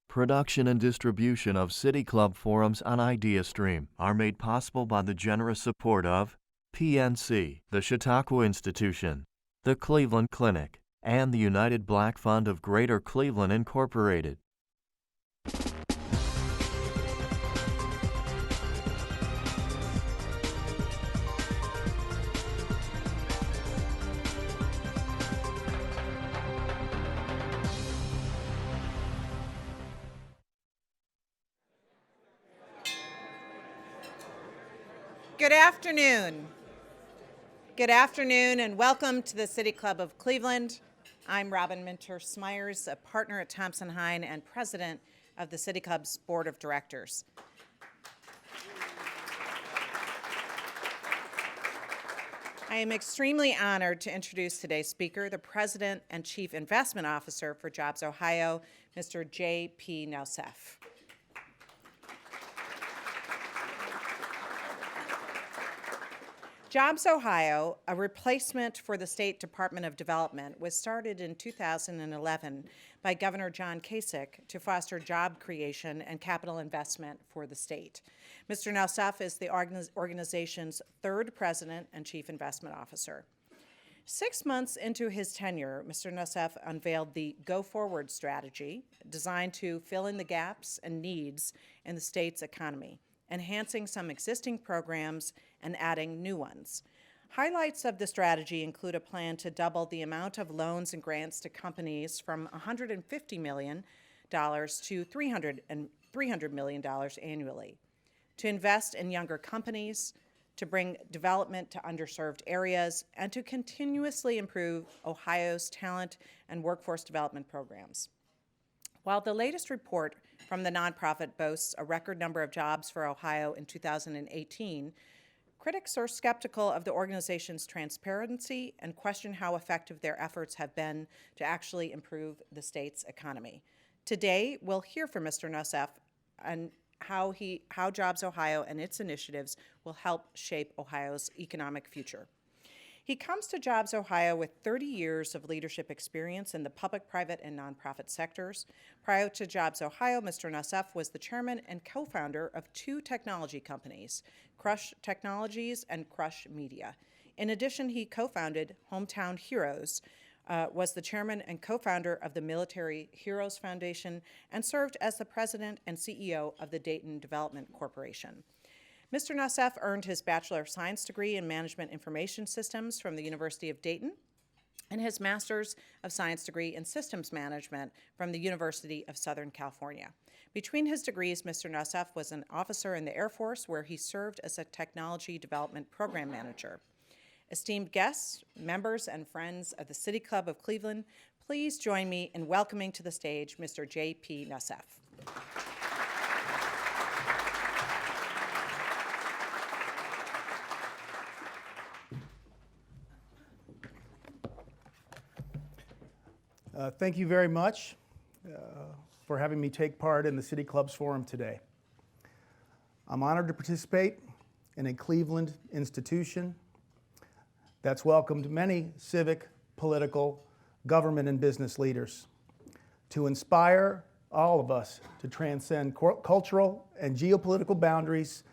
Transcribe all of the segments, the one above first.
Production and distribution of City Club forums on IdeaStream are made possible by the generous support of PNC, the Chautauqua Institution, the Cleveland Clinic, and the United Black Fund of Greater Cleveland, Incorporated. Good afternoon. Good afternoon and welcome to the City Club of Cleveland. I'm Robin Minter-Smyers, a partner at Thompson Hine and president of the City Club's Board of Directors. I am extremely honored to introduce today's speaker, the President and Chief Investment Officer for JobsOhio, Mr. J.P. Nauseef. JobsOhio, a replacement for the State Department of Development, was started in 2011 by Governor John Kasich to foster job creation and capital investment for the state. Mr. Nauseef is the organization's third president and chief investment officer. 6 months into his tenure, Mr. Nauseef unveiled the Go Forward strategy designed to fill in the gaps and needs in the state's economy, enhancing some existing programs and adding new ones. Highlights of the strategy include a plan to double the amount of loans and grants to companies from $150 million to $300 million annually, to invest in younger companies, to bring development to underserved areas, and to continuously improve Ohio's talent and workforce development programs. While the latest report from the nonprofit boasts a record number of jobs for Ohio in 2018, critics are skeptical of the organization's transparency and question how effective their efforts have been to actually improve the state's economy. Today, we'll hear from Mr. Nauseef on how JobsOhio and its initiatives will help shape Ohio's economic future. He comes to JobsOhio with 30 years of leadership experience in the public, private, and nonprofit sectors. Prior to JobsOhio, Mr. Nauseef was the chairman and co-founder of two technology companies, Crush Technologies and Crush Media. In addition, he co-founded Hometown Heroes, was the chairman and co-founder of the Military Heroes Foundation, and served as the president and CEO of the Dayton Development Corporation. Mr. Nauseef earned his Bachelor of Science degree in Management Information Systems from the University of Dayton and his Master's of Science degree in Systems Management from the University of Southern California. Between his degrees, Mr. Nauseef was an officer in the Air Force where he served as a Technology Development Program Manager. Esteemed guests, members, and friends of the City Club of Cleveland, please join me in welcoming to the stage Mr. J.P. Nauseef. Thank you very much for having me take part in the City Club's forum today. I'm honored to participate in a Cleveland institution that's welcomed many civic, political, government, and business leaders to inspire all of us to transcend cultural and geopolitical boundaries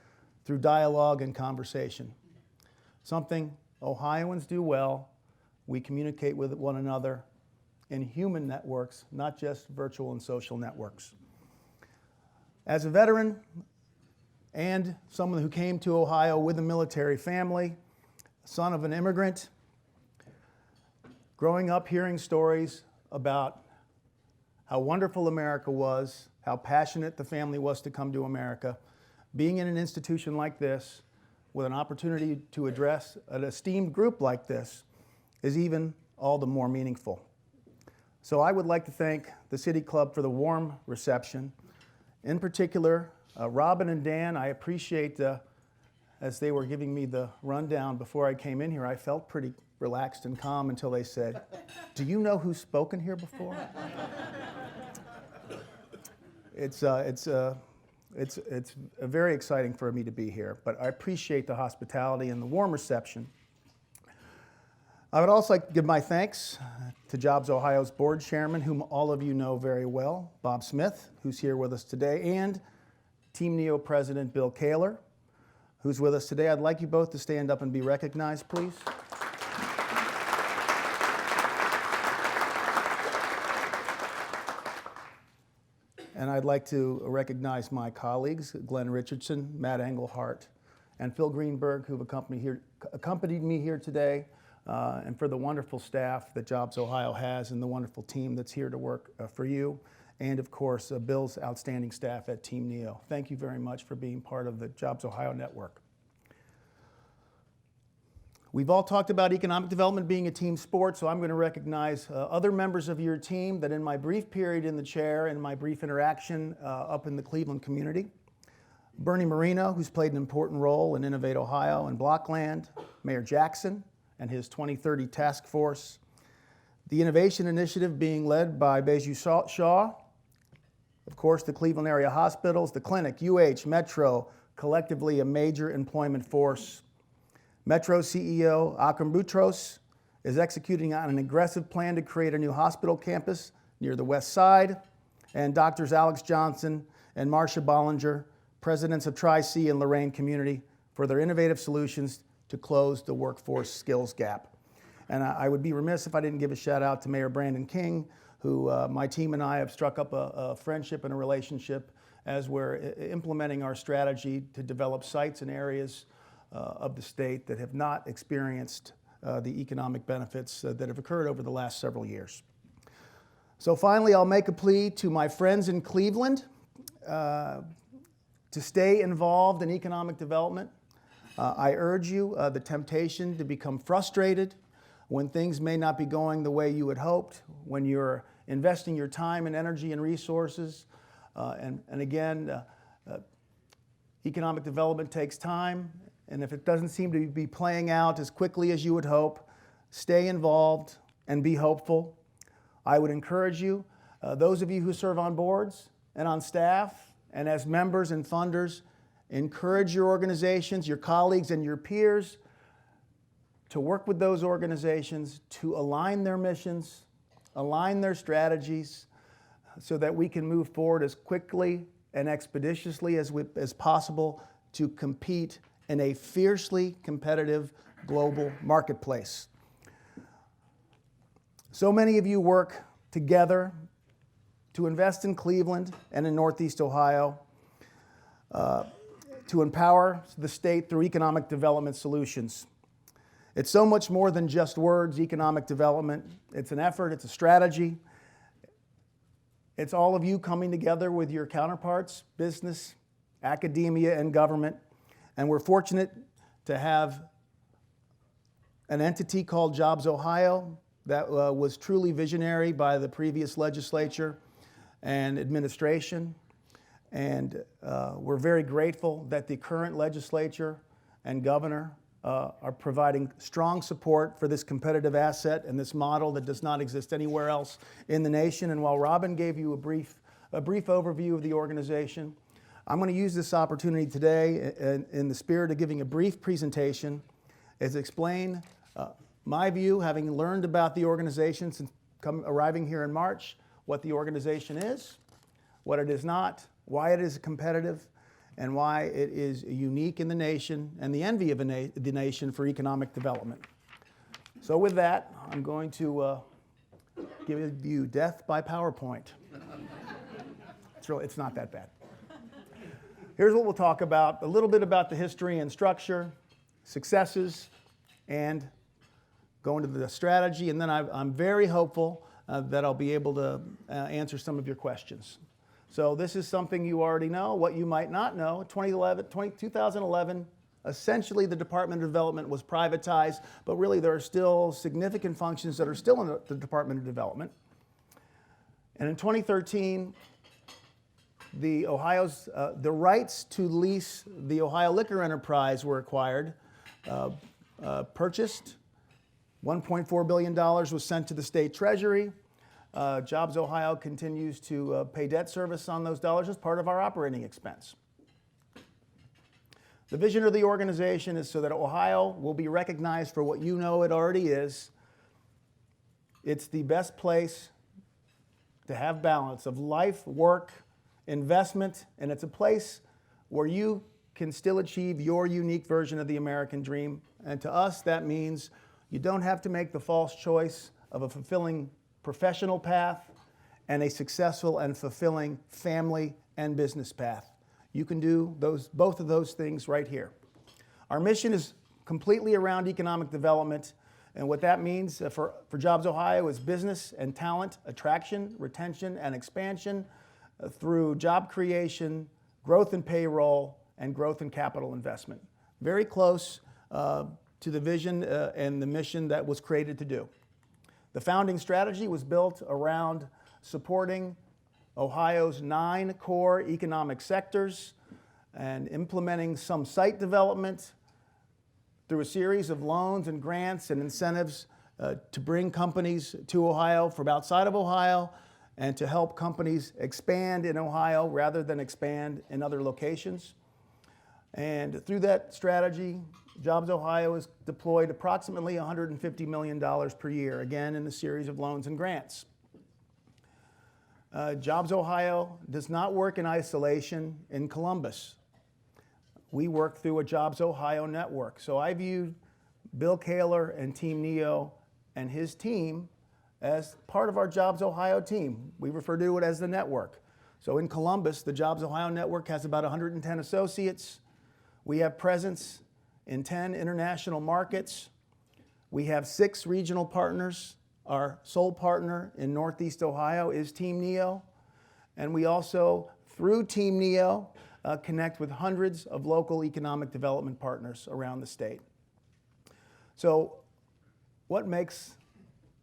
through dialogue and conversation. Something Ohioans do well. We communicate with one another in human networks, not just virtual and social networks. As a veteran and someone who came to Ohio with a military family, son of an immigrant, growing up hearing stories about how wonderful America was, how passionate the family was to come to America, being in an institution like this with an opportunity to address an esteemed group like this is even all the more meaningful. So I would like to thank the City Club for the warm reception. In particular, Robin and Dan, I appreciate, as they were giving me the rundown before I came in here, I felt pretty relaxed and calm until they said, "Do you know who's spoken here before?" It's very exciting for me to be here, but I appreciate the hospitality and the warm reception. I would also like to give my thanks to Jobs Ohio's board chairman, whom all of you know very well, Bob Smith, who's here with us today, and Team Neo president Bill Kaler, who's with us today. I'd like you both to stand up and be recognized, please. And I'd like to recognize my colleagues, Glenn Richardson, Matt Engelhart, and Phil Greenberg, who've accompanied me here today, and for the wonderful staff that Jobs Ohio has and the wonderful team that's here to work for you, and of course, Bill's outstanding staff at Team Neo. Thank you very much for being part of the Jobs Ohio network. We've all talked about economic development being a team sport, so I'm going to recognize other members of your team that in my brief period in the chair and my brief interaction up in the Cleveland community. Bernie Marino, who's played an important role in Innovate Ohio and Blockland, Mayor Jackson and his 2030 task force, the innovation initiative being led by Beju Shaw, of course the Cleveland area hospitals, the clinic, UH, Metro, collectively a major employment force. Metro CEO Akram Boutros is executing on an aggressive plan to create a new hospital campus near the west side, and Doctors Alex Johnson and Marcia Bollinger, presidents of Tri-C and Lorraine Community, for their innovative solutions to close the workforce skills gap. And I would be remiss if I didn't give a shout out to Mayor Brandon King, who my team and I have struck up a friendship and a relationship as we're implementing our strategy to develop sites and areas of the state that have not experienced the economic benefits that have occurred over the last several years. So finally, I'll make a plea to my friends in Cleveland to stay involved in economic development. I urge you the temptation to become frustrated when things may not be going the way you had hoped, when you're investing your time and energy and resources. And again, economic development takes time. And if it doesn't seem to be playing out as quickly as you would hope, stay involved and be hopeful. I would encourage you, those of you who serve on boards and on staff and as members and funders, encourage your organizations, your colleagues and your peers to work with those organizations to align their missions, align their strategies, so that we can move forward as quickly and expeditiously as possible to compete in a fiercely competitive global marketplace. So many of you work together to invest in Cleveland and in Northeast Ohio, to empower the state through economic development solutions. It's so much more than just words, economic development. It's an effort, it's a strategy. It's all of you coming together with your counterparts, business, academia, and government. And we're fortunate to have an entity called Jobs Ohio that was truly visionary by the previous legislature and administration. And we're very grateful that the current legislature and governor are providing strong support for this competitive asset and this model that does not exist anywhere else in the nation. And while Robin gave you a brief overview of the organization, I'm going to use this opportunity today in the spirit of giving a brief presentation as explain my view, having learned about the organization since arriving here in March, what the organization is, what it is not, why it is competitive, and why it is unique in the nation and the envy of the nation for economic development. So with that, I'm going to give you death by PowerPoint. It's not that bad. Here's what we'll talk about, a little bit about the history and structure, successes, and go into the strategy, and then I'm very hopeful that I'll be able to answer some of your questions. So this is something you already know. What you might not know, 2011, essentially the Department of Development was privatized, but really there are still significant functions that are still in the Department of Development. And in 2013, the rights to lease the Ohio Liquor Enterprise were acquired, purchased. $1.4 billion was sent to the state treasury. Jobs Ohio continues to pay debt service on those dollars as part of our operating expense. The vision of the organization is so that Ohio will be recognized for what you know it already is, It's the best place to have balance of life, work, investment, and it's a place where you can still achieve your unique version of the American dream. And to us, that means you don't have to make the false choice of a fulfilling professional path and a successful and fulfilling family and business path. You can do both of those things right here. Our mission is completely around economic development, and what that means for JobsOhio is business and talent attraction, retention, and expansion through job creation, growth in payroll, and growth in capital investment. Very close to the vision and the mission that was created to do. The founding strategy was built around supporting Ohio's 9 core economic sectors and implementing some site development through a series of loans and grants and incentives to bring companies to Ohio from outside of Ohio and to help companies expand in Ohio rather than expand in other locations. And through that strategy, JobsOhio has deployed approximately $150 million per year, again in a series of loans and grants. JobsOhio does not work in isolation in Columbus. We work through a JobsOhio network. So I view Bill Kaler and Team Neo and his team as part of our JobsOhio team. We refer to it as the network. So in Columbus, the JobsOhio network has about 110 associates. We have presence in 10 international markets. We have 6 regional partners. Our sole partner in Northeast Ohio is Team Neo. And we also, through Team Neo, connect with hundreds of local economic development partners around the state. So what makes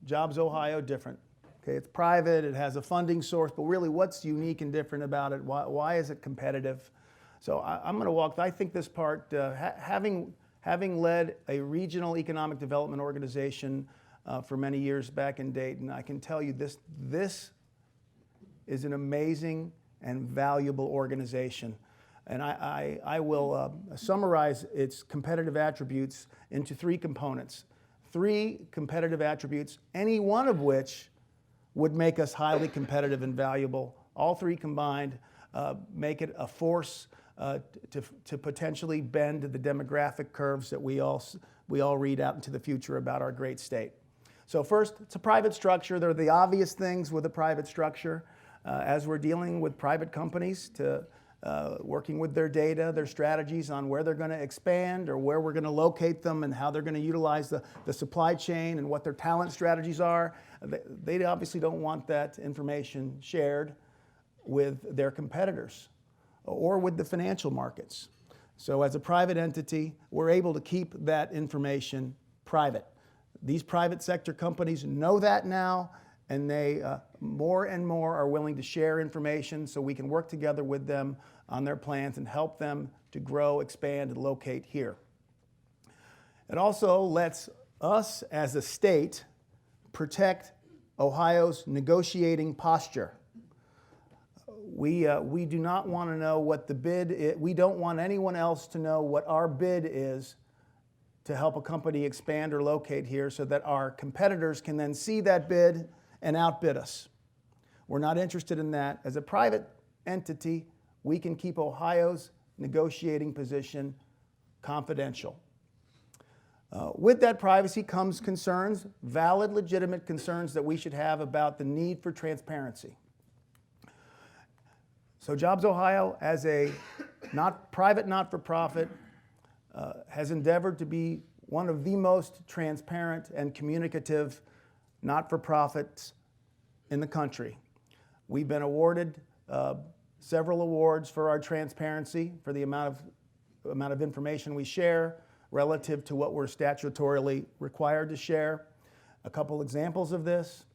JobsOhio different? Okay, it's private, it has a funding source, but really what's unique and different about it? Why is it competitive? So I'm going to walk, I think this part, having led a regional economic development organization for many years back in Dayton, I can tell you this is an amazing and valuable organization. And I will summarize its competitive attributes into 3 components. 3 competitive attributes, any one of which would make us highly competitive and valuable. All 3 combined make it a force to potentially bend the demographic curves that we all read out into the future about our great state. So first, it's a private structure. There are the obvious things with a private structure. As we're dealing with private companies to working with their data, their strategies on where they're going to expand or where we're going to locate them and how they're going to utilize the supply chain and what their talent strategies are. They obviously don't want that information shared with their competitors or with the financial markets. So as a private entity, we're able to keep that information private. These private sector companies know that now, and they more and more are willing to share information so we can work together with them on their plans and help them to grow, expand, and locate here. It also lets us as a state protect Ohio's negotiating posture. We do not want to know what the bid is. We don't want anyone else to know what our bid is to help a company expand or locate here so that our competitors can then see that bid and outbid us. We're not interested in that. As a private entity, we can keep Ohio's negotiating position confidential. With that privacy comes concerns, valid, legitimate concerns that we should have about the need for transparency. So JobsOhio, as a private not-for-profit, has endeavored to be one of the most transparent and communicative not-for-profits in the country. We've been awarded several awards for our transparency, for the amount of information we share relative to what we're statutorily required to share. A couple examples of this.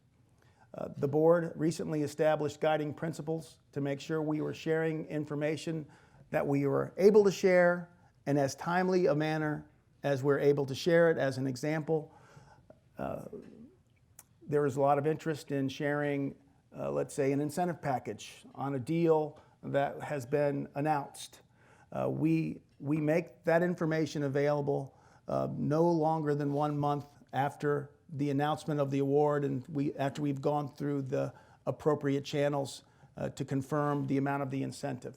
The board recently established guiding principles to make sure we were sharing information that we were able to share in as timely a manner as we're able to share it. As an example, there is a lot of interest in sharing, let's say, an incentive package on a deal that has been announced. We make that information available no longer than 1 month after the announcement of the award, and after we've gone through the appropriate channels to confirm the amount of the incentive.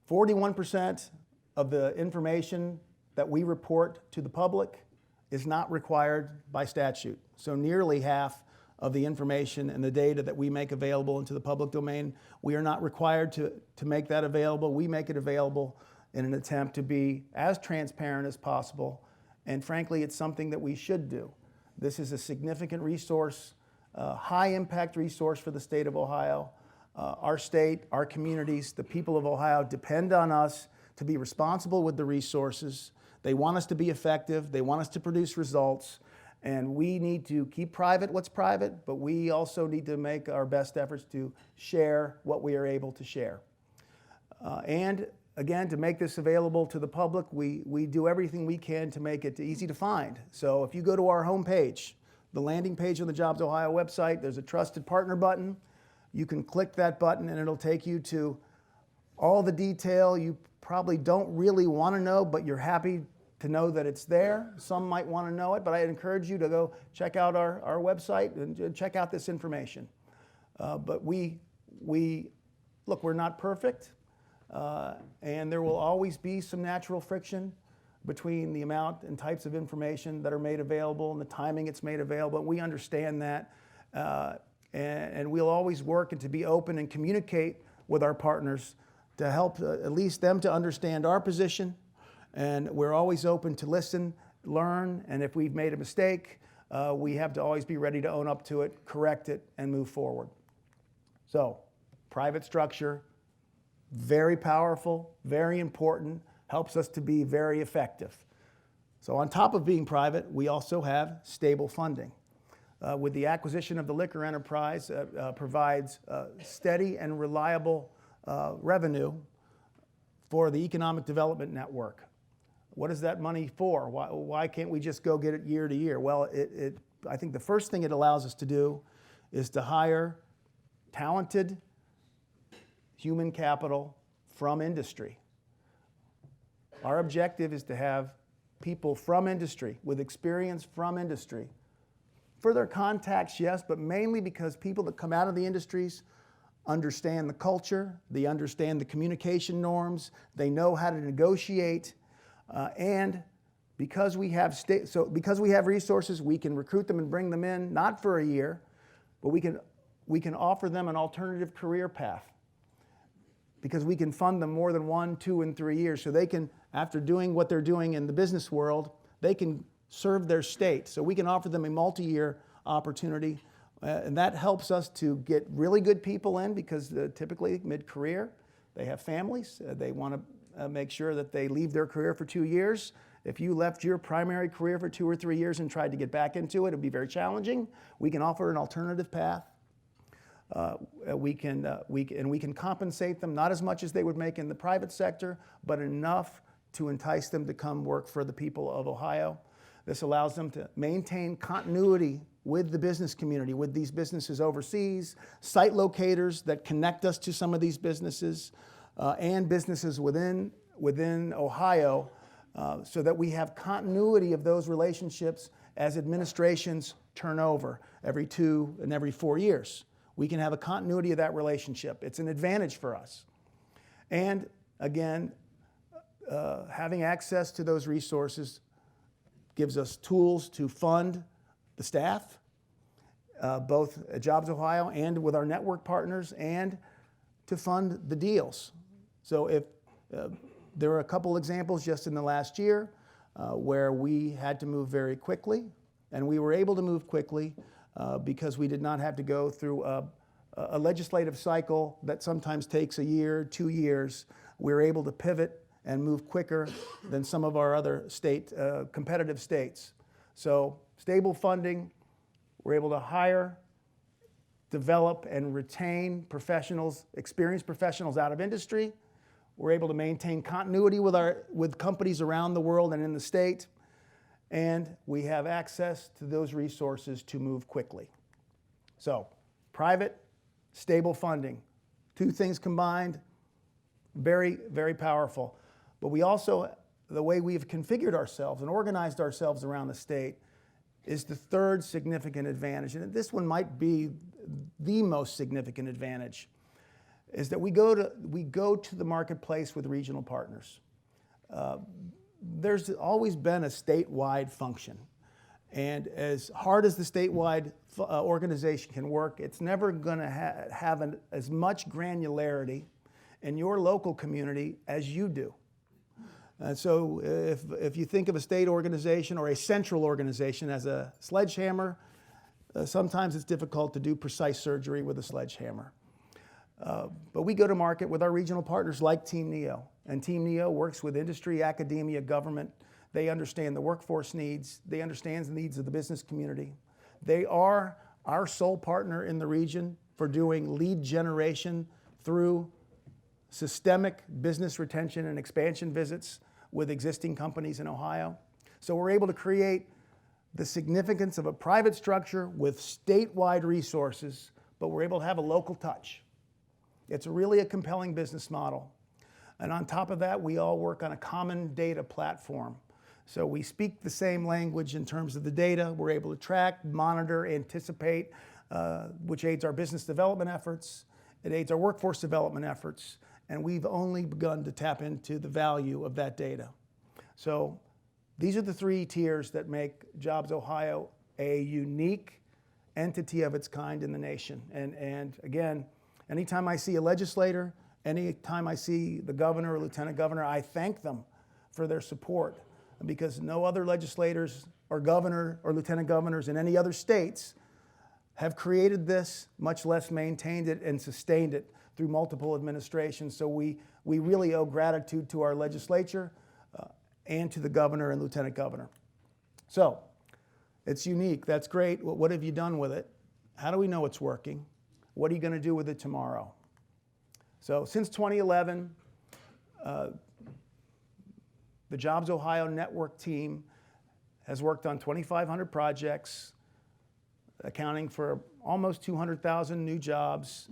41% of the information that we report to the public is not required by statute. So nearly half of the information and the data that we make available into the public domain, we are not required to make that available. We make it available in an attempt to be as transparent as possible. And frankly, it's something that we should do. This is a significant resource, high impact resource for the state of Ohio. Our state, our communities, the people of Ohio depend on us to be responsible with the resources. They want us to be effective. They want us to produce results. And we need to keep private what's private, but we also need to make our best efforts to share what we are able to share. And again, to make this available to the public, we do everything we can to make it easy to find. So if you go to our homepage, the landing page on the JobsOhio website, there's a Trusted Partner button. You can click that button and it'll take you to all the detail you probably don't really want to know, but you're happy to know that it's there. Some might want to know it, but I'd encourage you to go check out our website and check out this information. But look, we're not perfect, and there will always be some natural friction between the amount and types of information that are made available and the timing it's made available. We understand that, and we'll always work and to be open and communicate with our partners to help at least them to understand our position. And we're always open to listen, learn, and if we've made a mistake, we have to always be ready to own up to it, correct it, and move forward. So, private structure, very powerful, very important, helps us to be very effective. So on top of being private, we also have stable funding. With the acquisition of the liquor enterprise, provides steady and reliable revenue for the economic development network. What is that money for? Why can't we just go get it year to year? Well, I think the first thing it allows us to do is to hire talented human capital from industry. Our objective is to have people from industry, with experience from industry. For their contacts, yes, but mainly because people that come out of the industries understand the culture, they understand the communication norms, they know how to negotiate, and because we have resources, we can recruit them and bring them in, not for a year, but we can offer them an alternative career path, because we can fund them more than 1, 2, and 3 years. So they can, after doing what they're doing in the business world, they can serve their state. So we can offer them a multi-year opportunity. And that helps us to get really good people in, because typically mid-career, they have families. They want to make sure that they leave their career for 2 years. If you left your primary career for 2 or 3 years and tried to get back into it, it'd be very challenging. We can offer an alternative path. We can compensate them, not as much as they would make in the private sector, but enough to entice them to come work for the people of Ohio. This allows them to maintain continuity with the business community, with these businesses overseas, site locators that connect us to some of these businesses, and businesses within Ohio, so that we have continuity of those relationships as administrations turn over every 2 and every 4 years. We can have a continuity of that relationship. It's an advantage for us. And again, having access to those resources gives us tools to fund the staff, both at JobsOhio and with our network partners, and to fund the deals. So if there are a couple examples just in the last year where we had to move very quickly, and we were able to move quickly because we did not have to go through a legislative cycle that sometimes takes a year, 2 years. We were able to pivot and move quicker than some of our other competitive states. So stable funding, we're able to hire, develop, and retain professionals, experienced professionals out of industry. We're able to maintain continuity with companies around the world and in the state, and we have access to those resources to move quickly. So private, stable funding, 2 things combined, very, very powerful. But we also, the way we've configured ourselves and organized ourselves around the state is the third significant advantage, and this one might be the most significant advantage, is that we go to the marketplace with regional partners. There's always been a statewide function, and as hard as the statewide organization can work, it's never going to have as much granularity in your local community as you do. So if you think of a state organization or a central organization as a sledgehammer, sometimes it's difficult to do precise surgery with a sledgehammer. But we go to market with our regional partners like Team NEO. And Team NEO works with industry, academia, government. They understand the workforce needs. They understand the needs of the business community. They are our sole partner in the region for doing lead generation through systemic business retention and expansion visits with existing companies in Ohio. So we're able to create the significance of a private structure with statewide resources, but we're able to have a local touch. It's really a compelling business model. And on top of that, we all work on a common data platform. So we speak the same language in terms of the data. We're able to track, monitor, anticipate, which aids our business development efforts. It aids our workforce development efforts. And we've only begun to tap into the value of that data. So these are the three tiers that make JobsOhio a unique entity of its kind in the nation. And again, anytime I see a legislator, anytime I see the governor or lieutenant governor, I thank them for their support, because no other legislators or governor or lieutenant governors in any other states have created this, much less maintained it and sustained it through multiple administrations. So we really owe gratitude to our legislature and to the governor and lieutenant governor. So it's unique. That's great. What have you done with it? How do we know it's working? What are you going to do with it tomorrow? So since 2011, the JobsOhio network team has worked on 2,500 projects, accounting for almost 200,000 new jobs,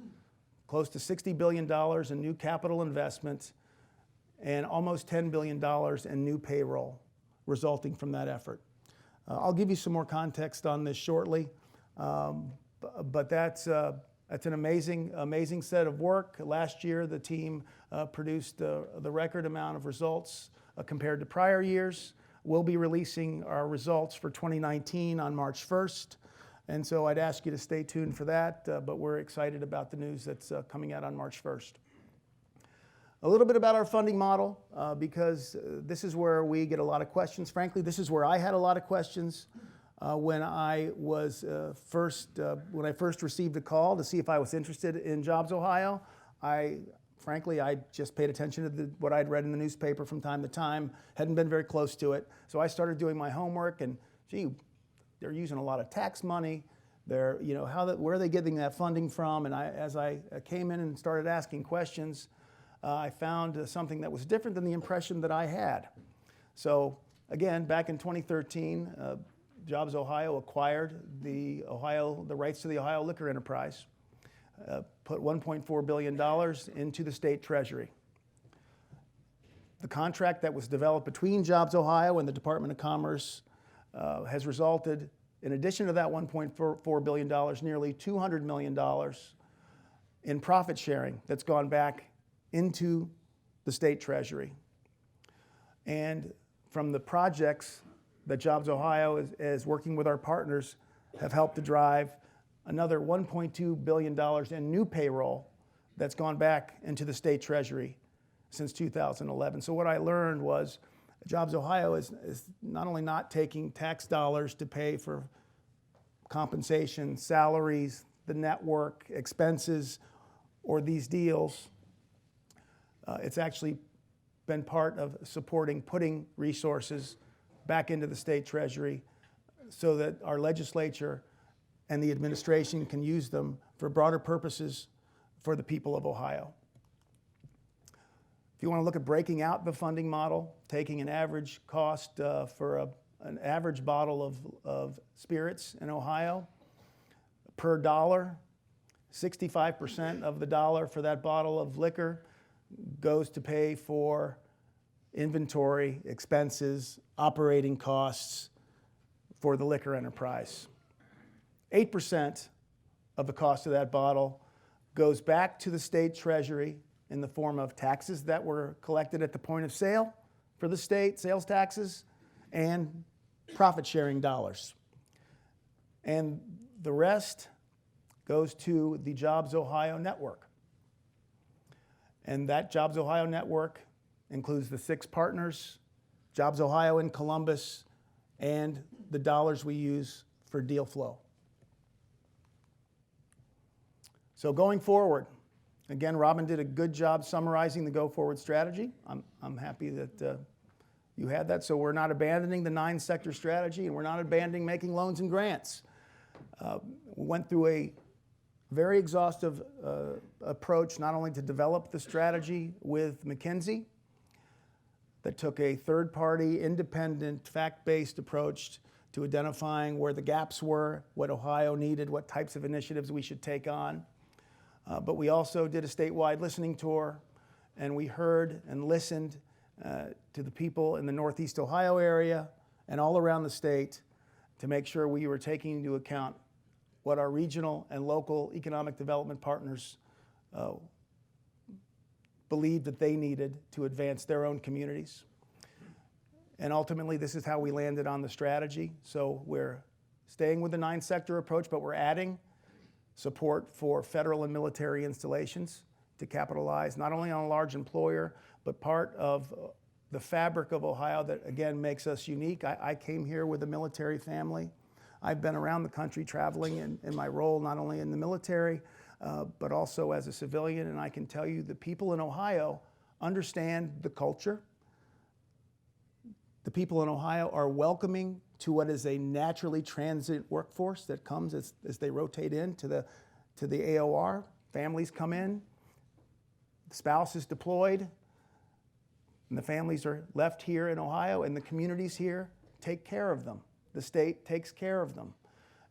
close to $60 billion in new capital investment, and almost $10 billion in new payroll resulting from that effort. I'll give you some more context on this shortly, but that's an amazing set of work. Last year, the team produced the record amount of results compared to prior years. We'll be releasing our results for 2019 on March 1st. And so I'd ask you to stay tuned for that, but we're excited about the news that's coming out on March 1st. A little bit about our funding model, because this is where we get a lot of questions. Frankly, this is where I had a lot of questions when I first received a call to see if I was interested in JobsOhio. Frankly, I just paid attention to what I'd read in the newspaper from time to time, hadn't been very close to it. So I started doing my homework, and gee, they're using a lot of tax money. Where are they getting that funding from? And as I came in and started asking questions, I found something that was different than the impression that I had. So again, back in 2013, JobsOhio acquired the rights to the Ohio liquor enterprise, put $1.4 billion into the state treasury. The contract that was developed between JobsOhio and the Department of Commerce has resulted, in addition to that $1.4 billion, nearly $200 million in profit sharing that's gone back into the state treasury. And from the projects that JobsOhio is working with our partners have helped to drive another $1.2 billion in new payroll that's gone back into the state treasury since 2011. So what I learned was JobsOhio is not only not taking tax dollars to pay for compensation, salaries, the network, expenses, or these deals, it's actually been part of supporting putting resources back into the state treasury so that our legislature and the administration can use them for broader purposes for the people of Ohio. If you want to look at breaking out the funding model, taking an average cost for an average bottle of spirits in Ohio, per dollar, 65% of the dollar for that bottle of liquor goes to pay for inventory, expenses, operating costs for the liquor enterprise. 8% of the cost of that bottle goes back to the state treasury in the form of taxes that were collected at the point of sale for the state, sales taxes, and profit sharing dollars. And the rest goes to the JobsOhio network. And that JobsOhio network includes the 6 partners, JobsOhio in Columbus, and the dollars we use for deal flow. So going forward, again, Robin did a good job summarizing the go-forward strategy. I'm happy that you had that. So we're not abandoning the 9-sector strategy, and we're not abandoning making loans and grants. We went through a very exhaustive approach, not only to develop the strategy with McKinsey, that took a third-party, independent, fact-based approach to identifying where the gaps were, what Ohio needed, what types of initiatives we should take on. But we also did a statewide listening tour, and we heard and listened to the people in the Northeast Ohio area and all around the state to make sure we were taking into account what our regional and local economic development partners believed that they needed to advance their own communities. And ultimately, this is how we landed on the strategy. So we're staying with the 9-sector approach, but we're adding support for federal and military installations to capitalize not only on a large employer, but part of the fabric of Ohio that, again, makes us unique. I came here with a military family. I've been around the country traveling in my role, not only in the military, but also as a civilian, and I can tell you the people in Ohio understand the culture. The people in Ohio are welcoming to what is a naturally transient workforce that comes as they rotate into the AOR. Families come in, the spouse is deployed, and the families are left here in Ohio, and the communities here take care of them. The state takes care of them.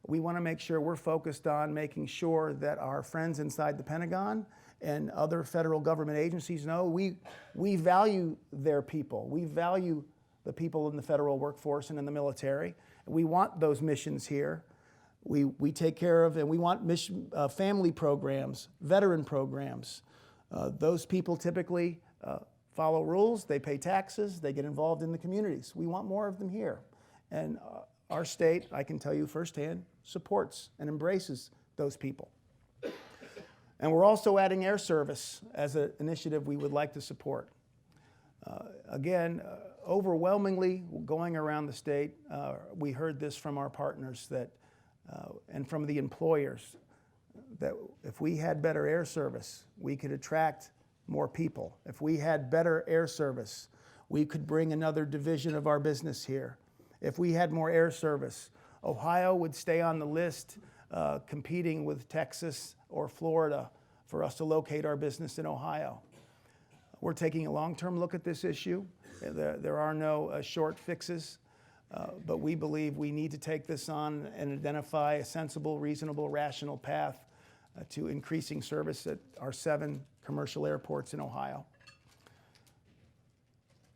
We want to make sure we're focused on making sure that our friends inside the Pentagon and other federal government agencies know we value their people. We value the people in the federal workforce and in the military. We want those missions here. We take care of, and we want mission, family programs, veteran programs. Those people typically follow rules, they pay taxes, they get involved in the communities. We want more of them here. And our state, I can tell you firsthand, supports and embraces those people. And we're also adding air service as an initiative we would like to support. Again, overwhelmingly going around the state, we heard this from our partners that, and from the employers, that if we had better air service, we could attract more people. If we had better air service, we could bring another division of our business here. If we had more air service, Ohio would stay on the list competing with Texas or Florida for us to locate our business in Ohio. We're taking a long-term look at this issue. There are no short fixes, but we believe we need to take this on and identify a sensible, reasonable, rational path to increasing service at our 7 commercial airports in Ohio.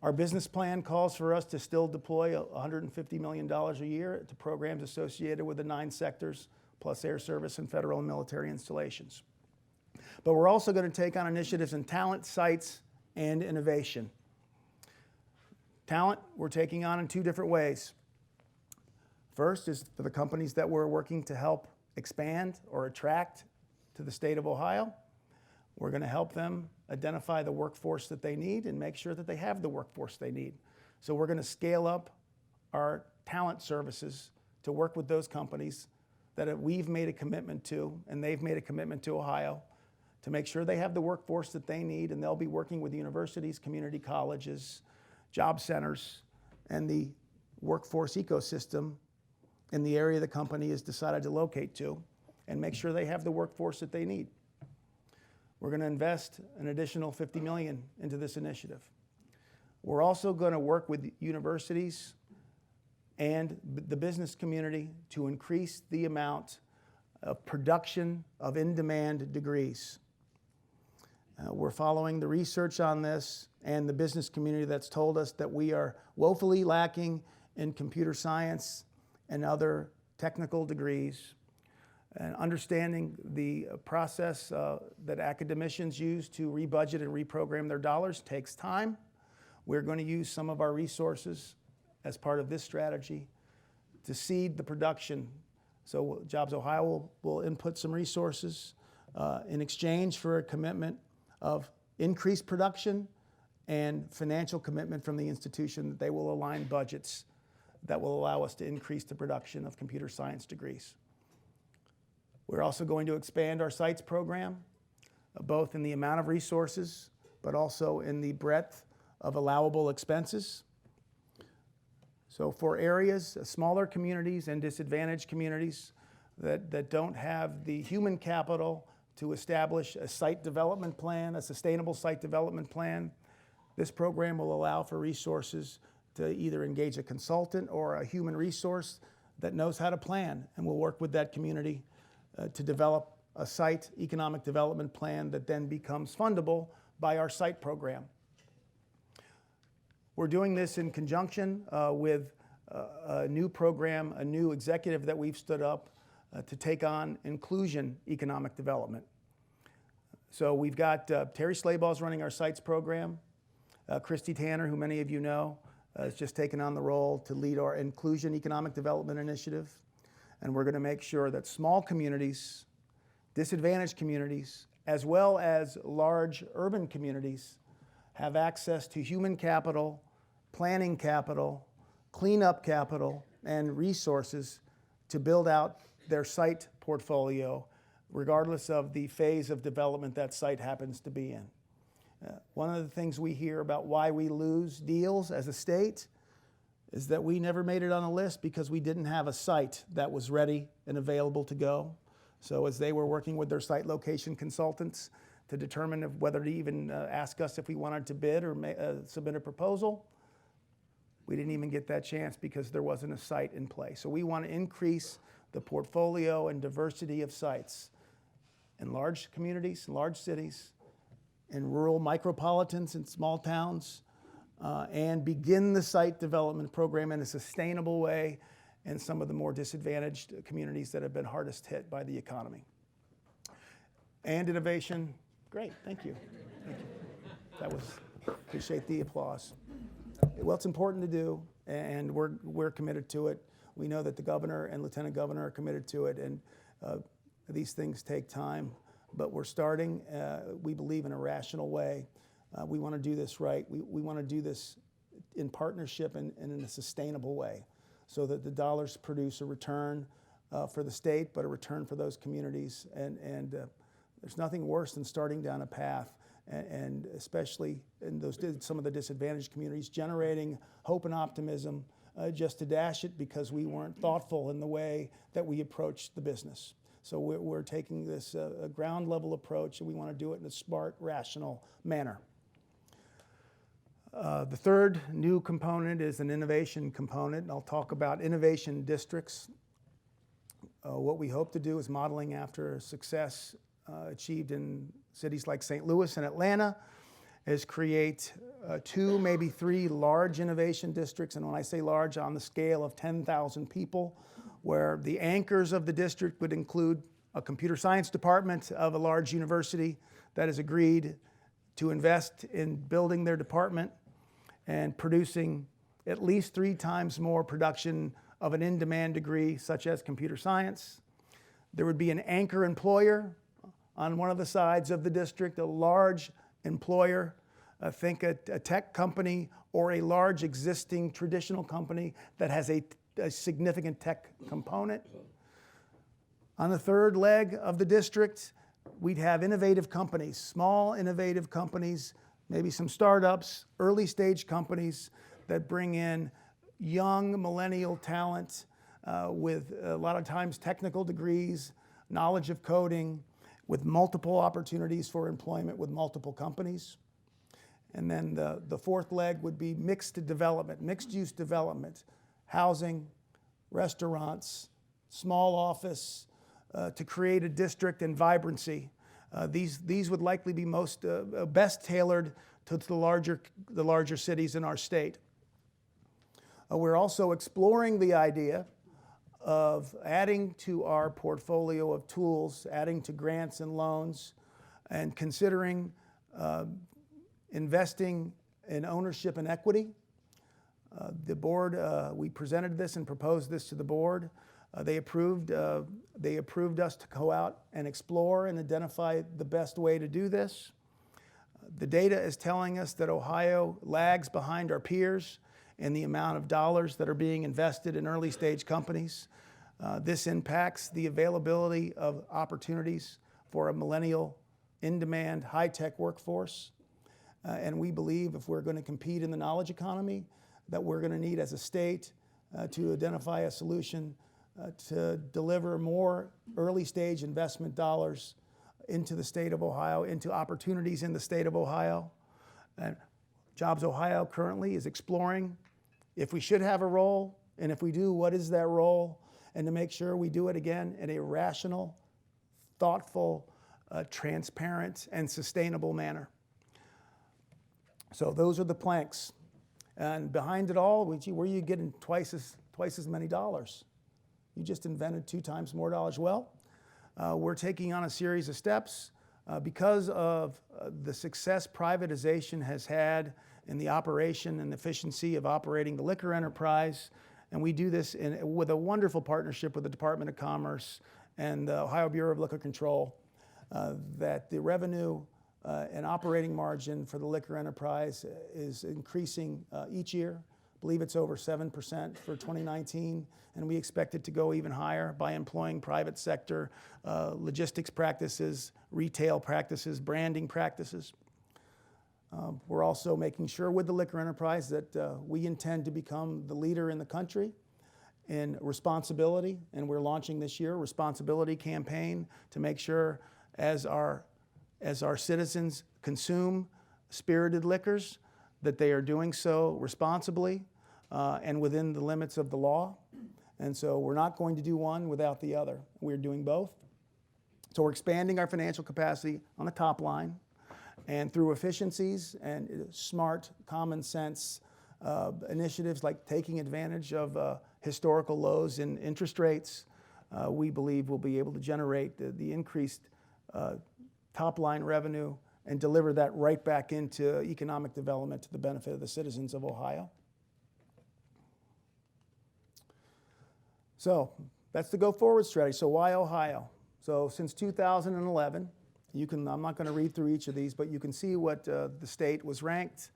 Our business plan calls for us to still deploy $150 million a year to programs associated with the 9 sectors, plus air service and federal and military installations. But we're also going to take on initiatives in talent, sites, and innovation. Talent, we're taking on in 2 different ways. First is for the companies that we're working to help expand or attract to the state of Ohio. We're going to help them identify the workforce that they need and make sure that they have the workforce they need. So we're going to scale up our talent services to work with those companies that we've made a commitment to, and they've made a commitment to Ohio, to make sure they have the workforce that they need, and they'll be working with universities, community colleges, job centers, and the workforce ecosystem in the area the company has decided to locate to, and make sure they have the workforce that they need. We're going to invest an additional $50 million into this initiative. We're also going to work with universities and the business community to increase the amount of production of in-demand degrees. We're following the research on this and the business community that's told us that we are woefully lacking in computer science and other technical degrees, and understanding the process that academicians use to rebudget and reprogram their dollars takes time. We're going to use some of our resources as part of this strategy to seed the production. So JobsOhio will input some resources in exchange for a commitment of increased production and financial commitment from the institution that they will align budgets that will allow us to increase the production of computer science degrees. We're also going to expand our sites program, both in the amount of resources, but also in the breadth of allowable expenses. So for areas, smaller communities and disadvantaged communities that don't have the human capital to establish a site development plan, a sustainable site development plan, this program will allow for resources to either engage a consultant or a human resource that knows how to plan and will work with that community to develop a site economic development plan that then becomes fundable by our site program. We're doing this in conjunction with a new program, a new executive that we've stood up to take on inclusion economic development. So we've got Terry Slayball's running our sites program. Christy Tanner, who many of you know, has just taken on the role to lead our inclusion economic development initiative. And we're going to make sure that small communities, disadvantaged communities, as well as large urban communities have access to human capital, planning capital, cleanup capital, and resources to build out their site portfolio, regardless of the phase of development that site happens to be in. One of the things we hear about why we lose deals as a state is that we never made it on a list because we didn't have a site that was ready and available to go. So as they were working with their site location consultants to determine whether to even ask us if we wanted to bid or submit a proposal, we didn't even get that chance because there wasn't a site in place. So we want to increase the portfolio and diversity of sites in large communities, large cities, in rural micropolitans and small towns, and begin the site development program in a sustainable way in some of the more disadvantaged communities that have been hardest hit by the economy. And innovation, great, thank you. Thank you. That was, appreciate the applause. Well, it's important to do, and we're committed to it. We know that the governor and lieutenant governor are committed to it, and these things take time, but we're starting, we believe, in a rational way. We want to do this right. We want to do this in partnership and in a sustainable way so that the dollars produce a return for the state, but a return for those communities. And there's nothing worse than starting down a path, and especially in some of the disadvantaged communities, generating hope and optimism just to dash it because we weren't thoughtful in the way that we approached the business. So we're taking this ground level approach, and we want to do it in a smart, rational manner. The third new component is an innovation component, and I'll talk about innovation districts. What we hope to do is modeling after success achieved in cities like St. Louis and Atlanta, is create 2, maybe 3 large innovation districts, and when I say large, on the scale of 10,000 people, where the anchors of the district would include a computer science department of a large university that has agreed to invest in building their department and producing at least 3 times more production of an in-demand degree, such as computer science. There would be an anchor employer on one of the sides of the district, a large employer, think a tech company or a large existing traditional company that has a significant tech component. On the third leg of the district, we'd have innovative companies, small innovative companies, maybe some startups, early stage companies that bring in young millennial talent with a lot of times technical degrees, knowledge of coding, with multiple opportunities for employment with multiple companies. And then the fourth leg would be mixed development, mixed use development, housing, restaurants, small office, to create a district and vibrancy. These would likely be best tailored to the larger cities in our state. We're also exploring the idea of adding to our portfolio of tools, adding to grants and loans, and considering investing in ownership and equity. The board, we presented this and proposed this to the board. They approved us to go out and explore and identify the best way to do this. The data is telling us that Ohio lags behind our peers in the amount of dollars that are being invested in early stage companies. This impacts the availability of opportunities for a millennial, in-demand, high-tech workforce. And we believe if we're going to compete in the knowledge economy, that we're going to need as a state to identify a solution to deliver more early stage investment dollars into the state of Ohio, into opportunities in the state of Ohio. And JobsOhio currently is exploring if we should have a role, and if we do, what is that role, and to make sure we do it again in a rational, thoughtful, transparent, and sustainable manner. So those are the planks. And behind it all, where are you getting twice as many dollars? You just invented 2 times more dollars. Well, we're taking on a series of steps because of the success privatization has had in the operation and efficiency of operating the liquor enterprise. And we do this with a wonderful partnership with the Department of Commerce and the Ohio Bureau of Liquor Control, that the revenue and operating margin for the liquor enterprise is increasing each year. I believe it's over 7% for 2019, and we expect it to go even higher by employing private sector logistics practices, retail practices, branding practices. We're also making sure with the liquor enterprise that we intend to become the leader in the country in responsibility, and we're launching this year a responsibility campaign to make sure as our citizens consume spirited liquors, that they are doing so responsibly and within the limits of the law. And so we're not going to do one without the other. We're doing both. So we're expanding our financial capacity on the top line, and through efficiencies and smart, common sense initiatives like taking advantage of historical lows in interest rates, we believe we'll be able to generate the increased top-line revenue and deliver that right back into economic development to the benefit of the citizens of Ohio. So that's the go-forward strategy. So why Ohio? So since 2011, I'm not going to read through each of these, but you can see what the state was ranked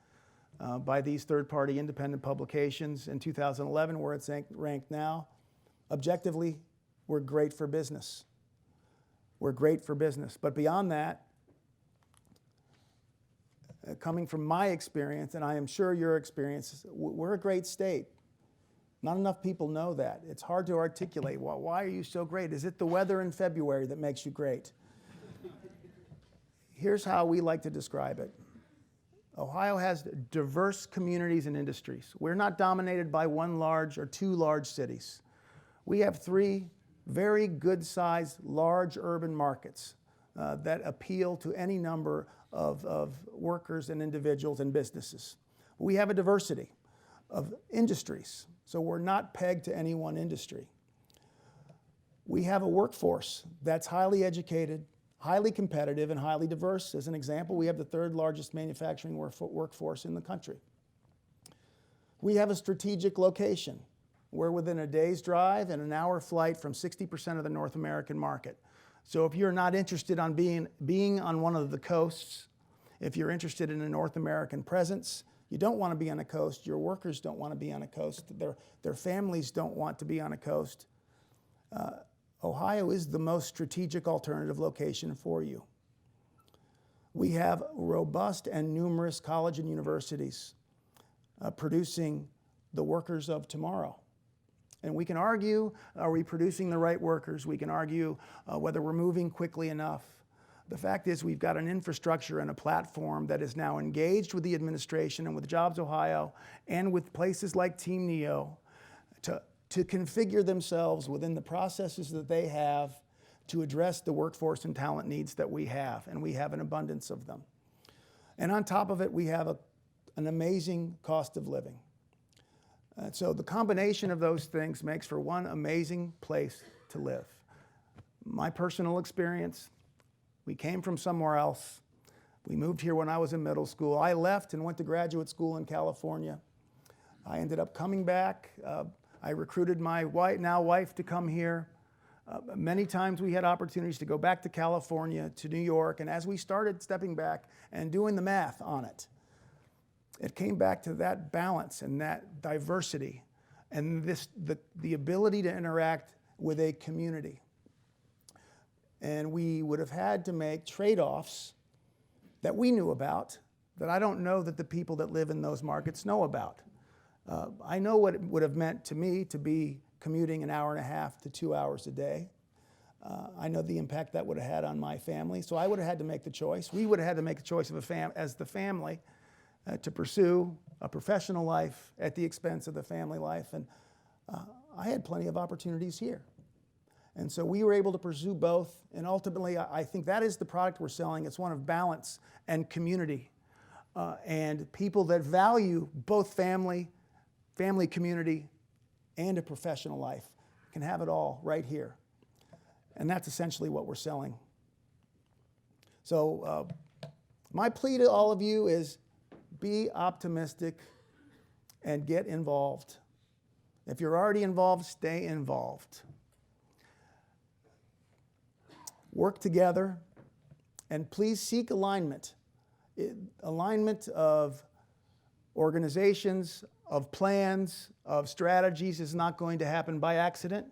by these third-party independent publications in 2011, where it's ranked now. Objectively, we're great for business. We're great for business. But beyond that, coming from my experience, and I am sure your experience, we're a great state. Not enough people know that. It's hard to articulate. Well, why are you so great? Is it the weather in February that makes you great? Here's how we like to describe it. Ohio has diverse communities and industries. We're not dominated by one large or 2 large cities. We have 3 very good-sized, large urban markets that appeal to any number of workers and individuals and businesses. We have a diversity of industries, so we're not pegged to any one industry. We have a workforce that's highly educated, highly competitive, and highly diverse. As an example, we have the 3rd largest manufacturing workforce in the country. We have a strategic location. We're within a day's drive and an hour flight from 60% of the North American market. So if you're not interested in being on one of the coasts, if you're interested in a North American presence, you don't want to be on a coast, your workers don't want to be on a coast, their families don't want to be on a coast, Ohio is the most strategic alternative location for you. We have robust and numerous colleges and universities producing the workers of tomorrow. And we can argue, are we producing the right workers? We can argue whether we're moving quickly enough. The fact is we've got an infrastructure and a platform that is now engaged with the administration and with JobsOhio and with places like Team Neo to configure themselves within the processes that they have to address the workforce and talent needs that we have, and we have an abundance of them. And on top of it, we have an amazing cost of living. So the combination of those things makes for one amazing place to live. My personal experience, we came from somewhere else. We moved here when I was in middle school. I left and went to graduate school in California. I ended up coming back. I recruited my now wife to come here. Many times we had opportunities to go back to California, to New York, and as we started stepping back and doing the math on it, it came back to that balance and that diversity and the ability to interact with a community. And we would have had to make trade-offs that we knew about that I don't know that the people that live in those markets know about. I know what it would have meant to me to be commuting an hour and a half to 2 hours a day. I know the impact that would have had on my family, so I would have had to make the choice. We would have had to make the choice as the family to pursue a professional life at the expense of the family life, and I had plenty of opportunities here. And so we were able to pursue both, and ultimately I think that is the product we're selling. It's one of balance and community, and people that value both family, community, and a professional life can have it all right here. And that's essentially what we're selling. So my plea to all of you is be optimistic and get involved. If you're already involved, stay involved. Work together, and please seek alignment. Alignment of organizations, of plans, of strategies is not going to happen by accident.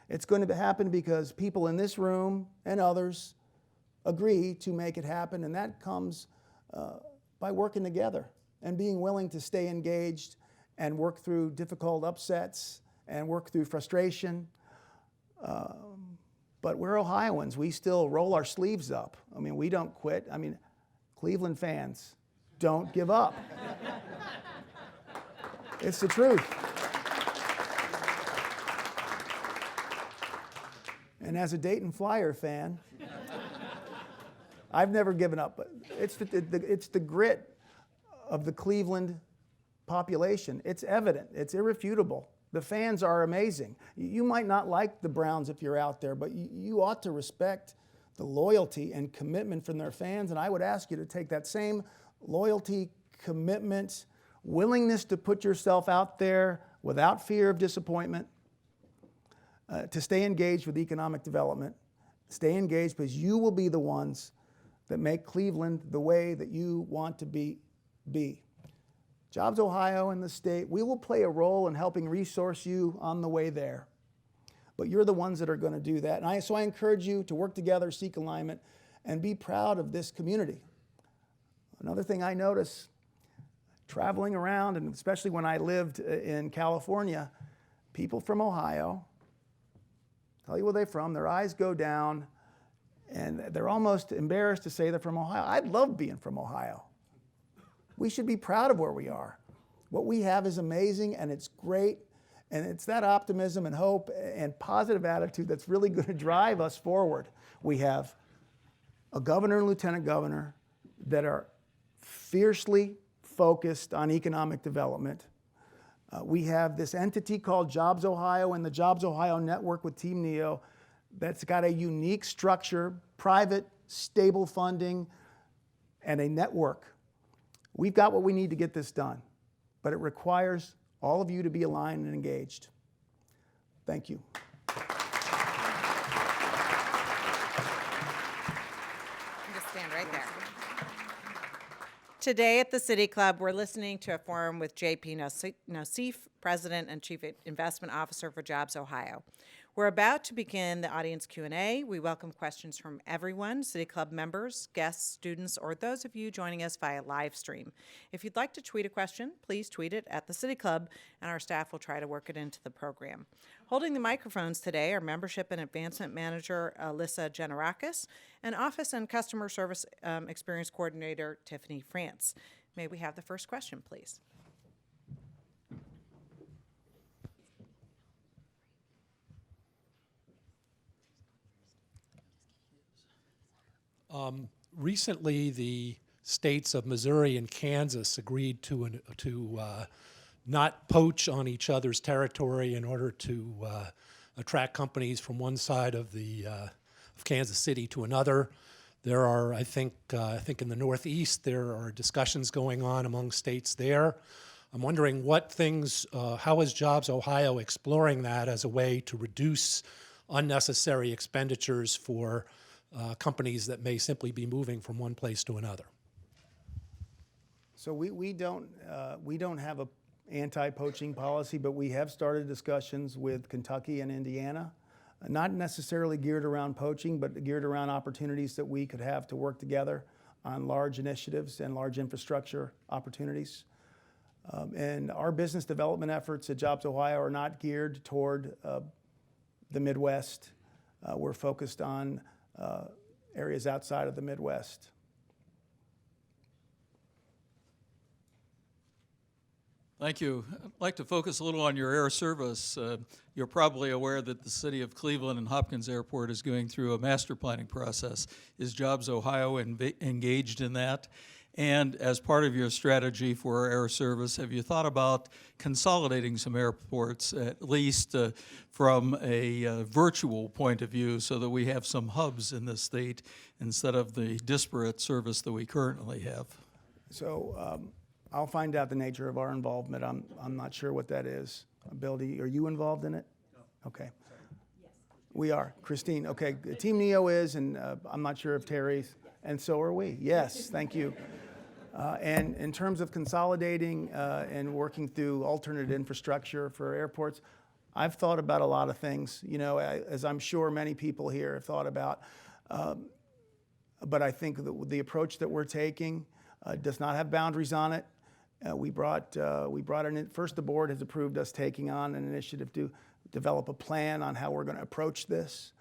It's going to happen because people in this room and others agree to make it happen, and that comes by working together and being willing to stay engaged and work through difficult upsets and work through frustration. But we're Ohioans. We still roll our sleeves up. I mean, we don't quit. I mean, Cleveland fans, don't give up. It's the truth. And as a Dayton Flyer fan, I've never given up. But it's the grit of the Cleveland population. It's evident. It's irrefutable. The fans are amazing. You might not like the Browns if you're out there, but you ought to respect the loyalty and commitment from their fans. And I would ask you to take that same loyalty, commitment, willingness to put yourself out there without fear of disappointment, to stay engaged with economic development. Stay engaged because you will be the ones that make Cleveland the way that you want to be. JobsOhio and the state, we will play a role in helping resource you on the way there. But you're the ones that are going to do that. And so I encourage you to work together, seek alignment, and be proud of this community. Another thing I notice traveling around, and especially when I lived in California, people from Ohio tell you where they're from, their eyes go down, and they're almost embarrassed to say they're from Ohio. I love being from Ohio. We should be proud of where we are. What we have is amazing, and it's great, and it's that optimism and hope and positive attitude that's really going to drive us forward. We have a governor and lieutenant governor that are fiercely focused on economic development. We have this entity called JobsOhio and the JobsOhio network with Team Neo that's got a unique structure, private, stable funding, and a network. We've got what we need to get this done, but it requires all of you to be aligned and engaged. Thank you. Just stand right there. Today at the City Club, we're listening to a forum with J.P. Nauseef, President and Chief Investment Officer for JobsOhio. We're about to begin the audience Q&A. We welcome questions from everyone, City Club members, guests, students, or those of you joining us via live stream. If you'd like to tweet a question, please tweet it at the City Club, and our staff will try to work it into the program. Holding the microphones today are Membership and Advancement Manager Alyssa Generakis and Office and Customer Service Experience Coordinator Tiffany France. May we have the first question, please? Recently, the states of Missouri and Kansas agreed to not poach on each other's territory in order to attract companies from one side of Kansas City to another. There are, I think in the Northeast, there are discussions going on among states there. I'm wondering what things, how is JobsOhio exploring that as a way to reduce unnecessary expenditures for companies that may simply be moving from one place to another? So we don't have a anti-poaching policy, but we have started discussions with Kentucky and Indiana, not necessarily geared around poaching, but geared around opportunities that we could have to work together on large initiatives and large infrastructure opportunities. And our business development efforts at JobsOhio are not geared toward the Midwest. We're focused on areas outside of the Midwest. Thank you. I'd like to focus a little on your air service. You're probably aware that the city of Cleveland and Hopkins Airport is going through a master planning process. Is JobsOhio engaged in that? And as part of your strategy for air service, have you thought about consolidating some airports, at least from a virtual point of view, so that we have some hubs in this state instead of the disparate service that we currently have? So I'll find out the nature of our involvement. I'm not sure what that is. Bill, are you involved in it? No. Okay. Yes. We are. Christine, okay. Team NEO is, and I'm not sure if Terry's, and so are we. Yes, thank you. And in terms of consolidating and working through alternate infrastructure for airports, I've thought about a lot of things, you know, as I'm sure many people here have thought about. But I think the approach that we're taking does not have boundaries on it. We brought in, first the board has approved us taking on an initiative to develop a plan on how we're going to approach this.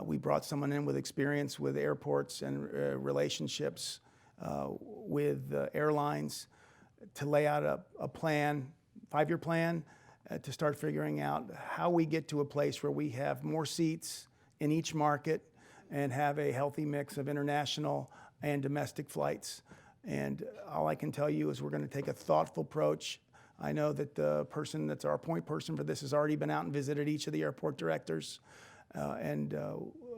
We brought someone in with experience with airports and relationships with airlines to lay out a plan, 5-year plan, to start figuring out how we get to a place where we have more seats in each market and have a healthy mix of international and domestic flights. And all I can tell you is we're going to take a thoughtful approach. I know that the person that's our point person for this has already been out and visited each of the airport directors, and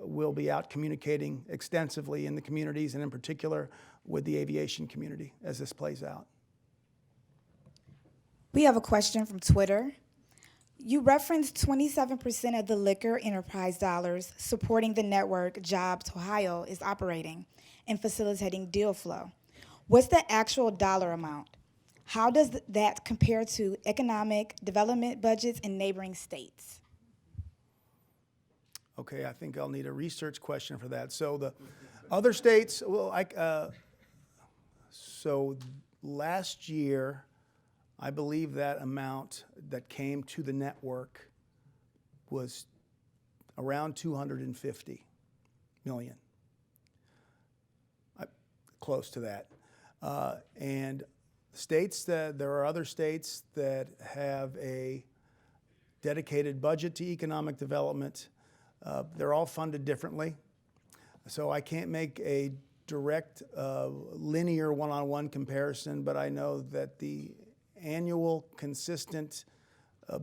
we'll be out communicating extensively in the communities and in particular with the aviation community as this plays out. We have a question from Twitter. You referenced 27% of the liquor enterprise dollars supporting the network JobsOhio is operating and facilitating deal flow. What's the actual dollar amount? How does that compare to economic development budgets in neighboring states? Okay, I think I'll need a research question for that. So the other states, well, so last year, I believe that amount that came to the network was around $250 million, close to that. And states there are other states that have a dedicated budget to economic development. They're all funded differently. So I can't make a direct linear one-on-one comparison, but I know that the annual consistent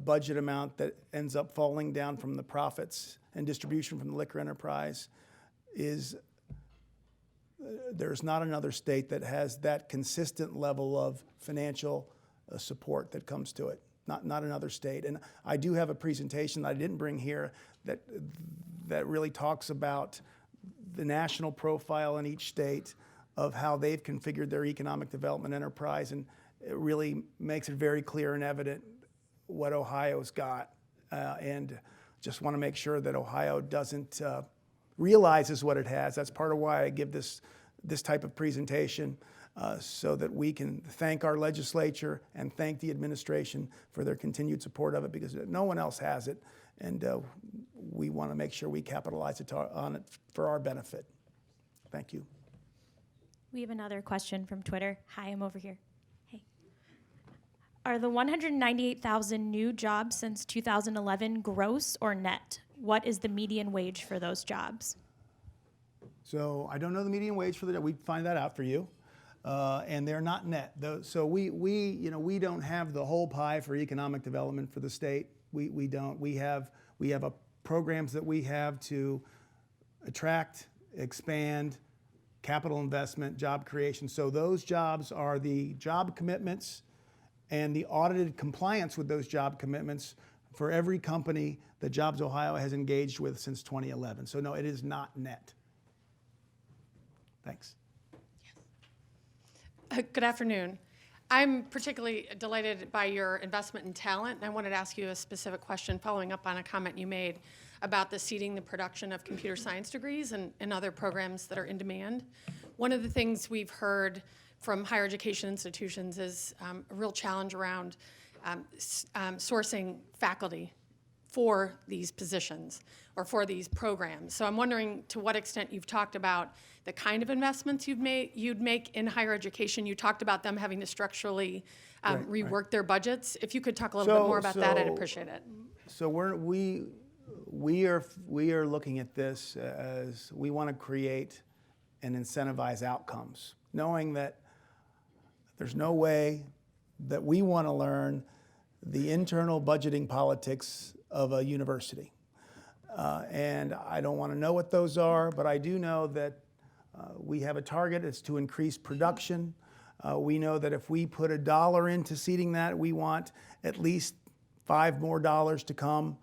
budget amount that ends up falling down from the profits and distribution from the liquor enterprise is there's not another state that has that consistent level of financial support that comes to it. Not another state. And I do have a presentation that I didn't bring here that really talks about the national profile in each state of how they've configured their economic development enterprise, and it really makes it very clear and evident what Ohio's got. And just want to make sure that Ohio doesn't realizes what it has. That's part of why I give this type of presentation, so that we can thank our legislature and thank the administration for their continued support of it, because no one else has it, and we want to make sure we capitalize on it for our benefit. Thank you. We have another question from Twitter. Hi, I'm over here. Hey. Are the 198,000 new jobs since 2011 gross or net? What is the median wage for those jobs? So I don't know the median wage for the, we'd find that out for you. and they're not net. So we don't have the whole pie for economic development for the state. We don't. We have programs that we have to attract, expand, capital investment, job creation. So those jobs are the job commitments and the audited compliance with those job commitments for every company that JobsOhio has engaged with since 2011. So no, it is not net. Thanks. Good afternoon. I'm particularly delighted by your investment in talent, and I wanted to ask you a specific question following up on a comment you made about the seeding the production of computer science degrees and other programs that are in demand. One of the things we've heard from higher education institutions is a real challenge around sourcing faculty for these positions or for these programs. So I'm wondering to what extent you've talked about the kind of investments you'd make in higher education. You talked about them having to structurally rework their budgets. If you could talk a little bit more about that, I'd appreciate it. So we are looking at this as we want to create and incentivize outcomes, knowing that there's no way that we want to learn the internal budgeting politics of a university. And I don't want to know what those are, but I do know that we have a target. It's to increase production. We know that if we put $1 into seeding that, we want at least $5 more to come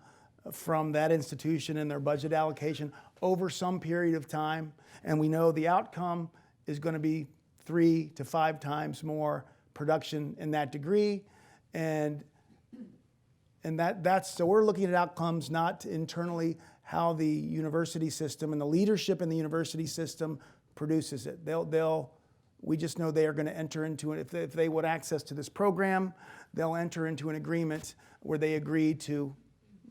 from that institution in their budget allocation over some period of time. And we know the outcome is going to be 3 to 5 times more production in that degree. And that's so we're looking at outcomes, not internally how the university system and the leadership in the university system produces it. We just know they are going to enter into it. If they want access to this program, they'll enter into an agreement where they agree to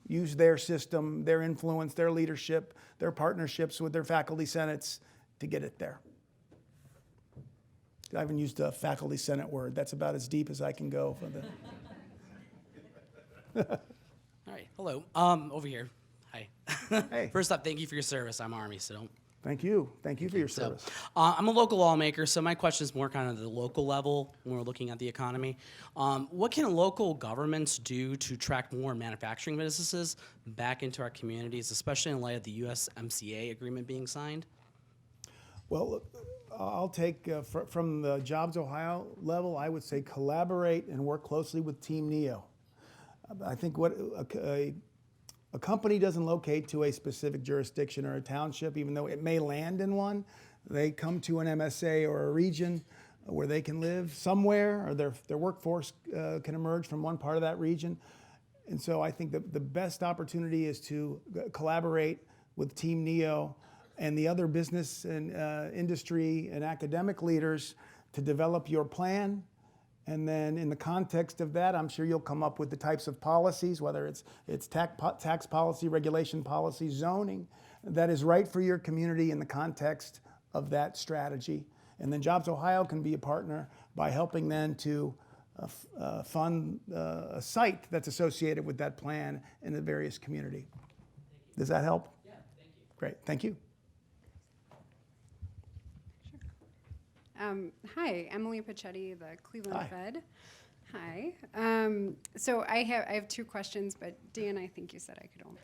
use their system, their influence, their leadership, their partnerships with their faculty senates to get it there. I haven't used a faculty senate word. That's about as deep as I can go for the. All right, hello. Over here. Hi. Hey. First up, thank you for your service. I'm Army, so don't. Thank you. Thank you for your service. I'm a local lawmaker, so my question is more kind of the local level when we're looking at the economy. What can local governments do to attract more manufacturing businesses back into our communities, especially in light of the USMCA agreement being signed? Well, look, I'll take from the JobsOhio level, I would say collaborate and work closely with Team NEO. I think what a company doesn't locate to a specific jurisdiction or a township, even though it may land in one. They come to an MSA or a region where they can live somewhere, or their workforce can emerge from one part of that region. And so I think the best opportunity is to collaborate with Team NEO and the other business and industry and academic leaders to develop your plan. And then in the context of that, I'm sure you'll come up with the types of policies, whether it's tax policy, regulation policy, zoning, that is right for your community in the context of that strategy. And then JobsOhio can be a partner by helping them to fund a site that's associated with that plan in the various community. Does that help? Yeah, thank you. Great, thank you. Hi, Emily Pachetti, the Cleveland Hi. Fed. Hi. So I have 2 questions, but Dan, I think you said I could only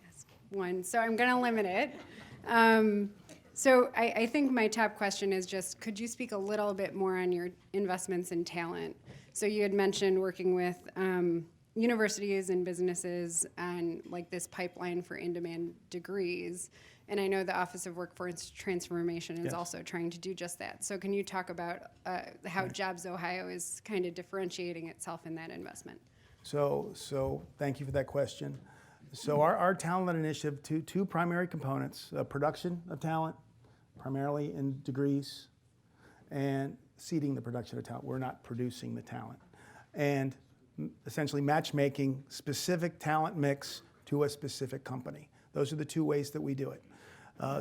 ask one, so I'm going to limit it. So I think my top question is just, could you speak a little bit more on your investments in talent? So you had mentioned working with universities and businesses on like this pipeline for in-demand degrees. And I know the Office of Workforce Transformation is Yes. also trying to do just that. So can you talk about how JobsOhio is kind of differentiating itself in that investment? So thank you for that question. So our talent initiative, two primary components, production of talent, primarily in degrees, and seeding the production of talent. We're not producing the talent. And essentially matchmaking specific talent mix to a specific company. Those are the 2 ways that we do it.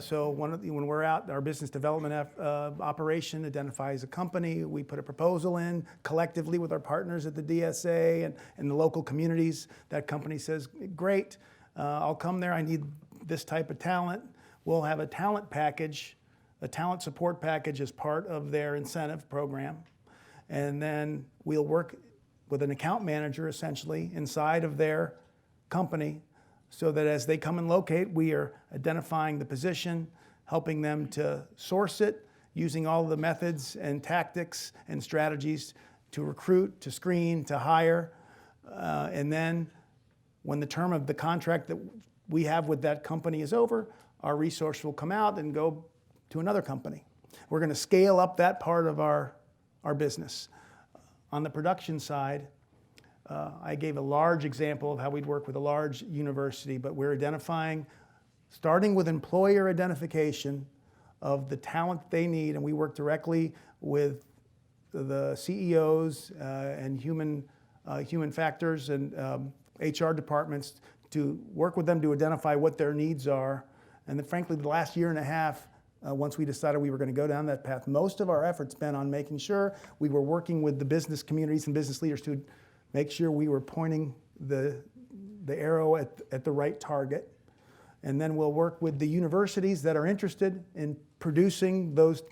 So when we're out, our business development operation identifies a company. We put a proposal in collectively with our partners at the DSA and the local communities. That company says, great, I'll come there. I need this type of talent. We'll have a talent package a talent support package as part of their incentive program. And then we'll work with an account manager essentially inside of their company so that as they come and locate, we are identifying the position, helping them to source it, using all of the methods and tactics and strategies to recruit, to screen, to hire. And then when the term of the contract that we have with that company is over, our resource will come out and go to another company. We're going to scale up that part of our business. On the production side, I gave a large example of how we'd work with a large university, but we're identifying, starting with employer identification of the talent they need, and we work directly with the CEOs and human factors and HR departments to work with them to identify what their needs are. And then frankly, the last year and a half, once we decided we were going to go down that path, most of our efforts been on making sure we were working with the business communities and business leaders to make sure we were pointing the arrow at the right target. And then we'll work with the universities that are interested in producing those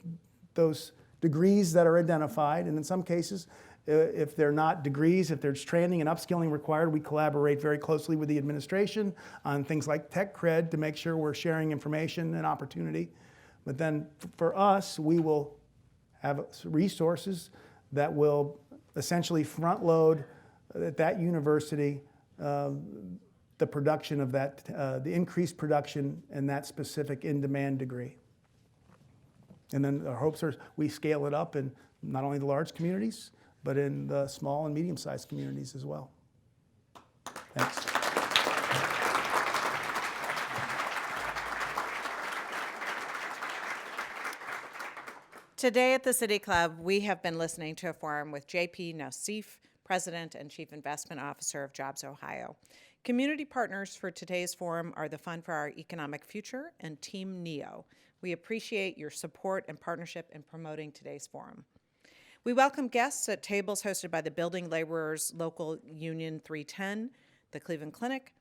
degrees that are identified. And in some cases, if they're not degrees, if there's training and upskilling required, we collaborate very closely with the administration on things like tech cred to make sure we're sharing information and opportunity. But then for us, we will have resources that will essentially front load at that university the production of that, the increased production in that specific in-demand degree. And then our hopes are we scale it up in not only the large communities, but in the small and medium-sized communities as well. Thanks. Today at the City Club, we have been listening to a forum with J.P. Nauseef, President and Chief Investment Officer of JobsOhio. Community partners for today's forum are the Fund for Our Economic Future and Team NEO. We appreciate your support and partnership in promoting today's forum. We welcome guests at tables hosted by the Building Laborers Local Union 310, the Cleveland Clinic,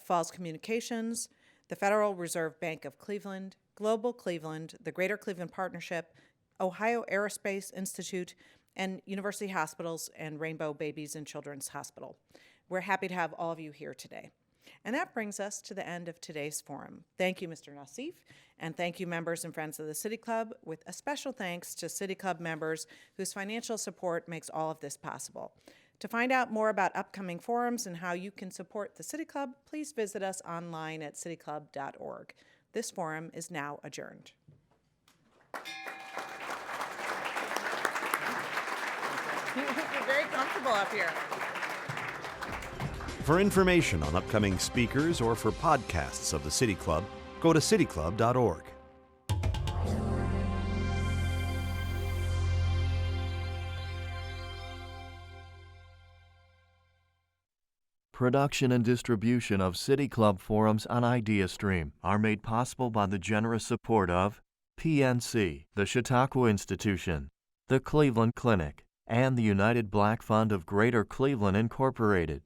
Falls Communications, the Federal Reserve Bank of Cleveland, Global Cleveland, the Greater Cleveland Partnership, Ohio Aerospace Institute, and University Hospitals and Rainbow Babies and Children's Hospital. We're happy to have all of you here today. And that brings us to the end of today's forum. Thank you, Mr. Nauseef, and thank you, members and friends of the City Club, with a special thanks to City Club members whose financial support makes all of this possible. To find out more about upcoming forums and how you can support the City Club, please visit us online at cityclub.org. This forum is now adjourned. You're very comfortable up here. For information on upcoming speakers or for podcasts of the City Club, go to cityclub.org. Production and distribution of City Club forums on IdeaStream are made possible by the generous support of PNC, the Chautauqua Institution, the Cleveland Clinic, and the United Black Fund of Greater Cleveland, Incorporated.